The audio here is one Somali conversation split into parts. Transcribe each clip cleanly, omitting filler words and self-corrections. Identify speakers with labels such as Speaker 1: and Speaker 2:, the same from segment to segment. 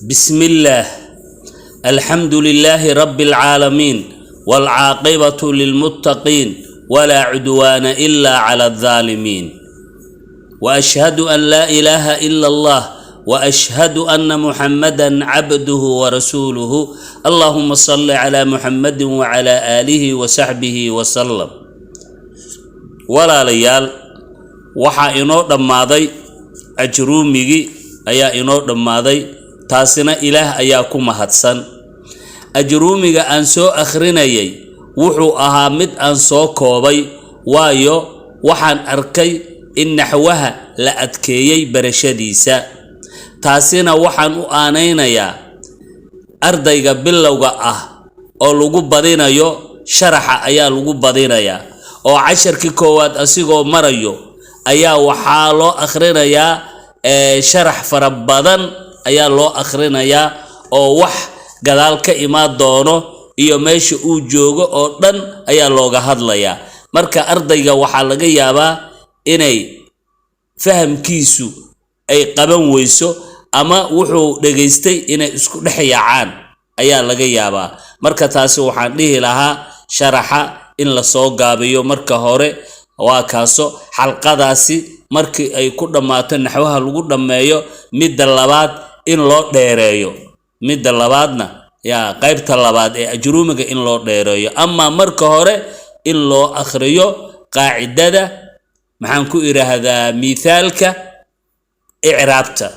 Speaker 1: بسم الله. الحمد لله رب العالمين، والعاقبة للمتقين، ولا عدوان إلا على الظالمين. وأشهد أن لا إله إلا الله، وأشهد أن محمدا عبده ورسوله. اللهم صل على محمد وعلى آله وصحبه وسلم. ولا ليال وحا إنو دماضي أجرومي أيا إنو دماضي تاسنا إله أياكم مهدسن. أجرومي أنسو أخرينيي وحو أهامد أنسو كوبي وايو وحان أركي إن نحوها لأدكيي برشديسا تاسنا وحان آنينيا أرديغا بلوغا أو لغو بدينيو شرح أيا لغو بدينيا أو عشر كيكوات أسيغو مريو أيا وحالو أخرينيا شرح فربادن أيا لو أخرينيا أو وح قدالك إما دونو iyo meesha uu joogo oo dhan ayaa looga hadlayaa. Marka ardayga waxa laga yaabaa inay fahamkiisu ay qaban weyso ama wuxuu dhageystay inay isku dhaxayaan ayaa laga yaabaa. Marka taasi waxaan dhihi lahaa sharaxa in la soo gaabiyo marka hore waa kaaso xalqadaasi markii ay ku dhamaato naxwaha lagu dhameeyo midda labaad in loo dheereeyo midda labaadna يا قيبت اللباد أجرومك إن لو ديريو أما مركه هوري إن لو أخريو قاعدة محنكو إلى هذا مثالك إعرابته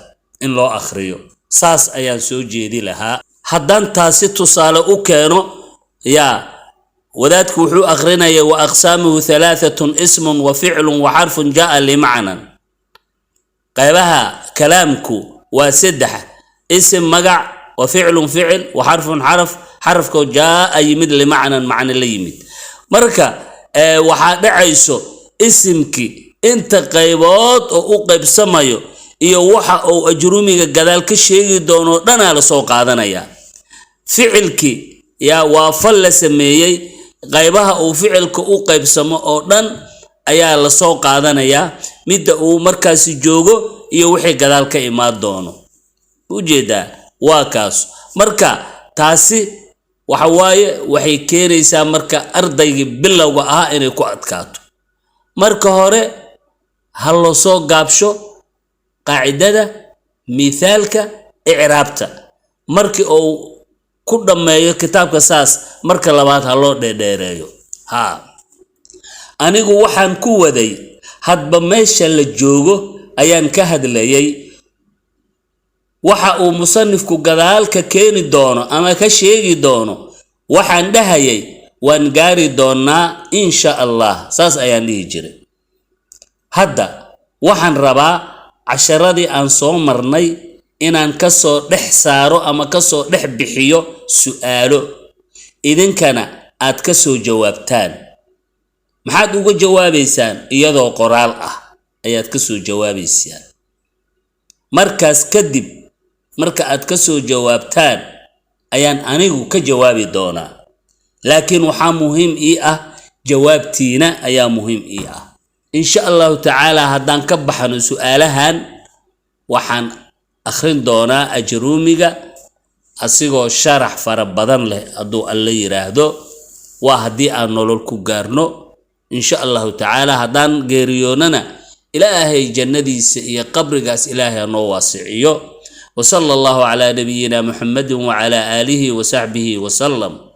Speaker 1: إن لو أخريو ساس أيان سوجي دي لها حدان تاسيتو صالو كانوا يا وذاتك وحو أخرنا وأقسامه ثلاثة اسم وفعل وحرف جاء لمعنى قيبها كلامكو وسدح اسم مقع وفعل فعل وحرف حرف كو جاء يمد لمعنى معنى اللي يمد مركا وحادعيسو اسمك انت قيبات او قيب سمايو iyo waxa uu ajruumiga gadaal ka sheegi doono dhana la soo qaadanaya. Ficilki ya waa fal la sameeyay qaybaha uu ficilku u qaybsamo oo dhan ayaa la soo qaadanaya midda uu markaas joogo iyo wixii gadaal ka imaan doono. Ujeeda وكاس مركا تاسي وحواي وحي كيريسا مركا أردي بلوغا إني كو أدكاتو مركا هوري هلو سو قابشو قاعدة مثالك إعرابتا مركي أو كل ما كتاب كساس مركا لبات هلو ديريو ها أنيقو وحان كو دي هاد بميشا لجوغو أيان كهد ليي waxa uu musannifku gadaalka keeni doono ama ka sheegi doono waxaan dhahayay waan gaari doonaa insha Allah saas ayaan dhihi jiray. Hadda waxaan rabaa casharadii aan soo marnay inaan ka soo dhex saaro ama ka soo dhex bixiyo su'aalo idinkana aad ka soo jawaabtaan. Maxaad uga jawaabaysaan iyadoo qoraal ah ayaad ka soo jawaabaysaan. Markaas kadib marka aad ka soo jawaabtaan ayaan anigu ka jawaabi doonaa. Laakiin waxa muhiim ah jawaabtiina ayaa muhiim ah. Insha Allah ta'ala haddaan ka baxno su'aalahan waxaan akhrin doonaa ajruumiga asigoo sharax fara badan leh hadduu alla yiraahdo waa haddii aan nolol ku gaarno insha Allah ta'ala haddaan geeriyoonana ilaahay jannadiisa iyo qabrigaas ilaahay noo waasiciyo. وصلى الله على نبينا محمد وعلى آله وصحبه وسلم.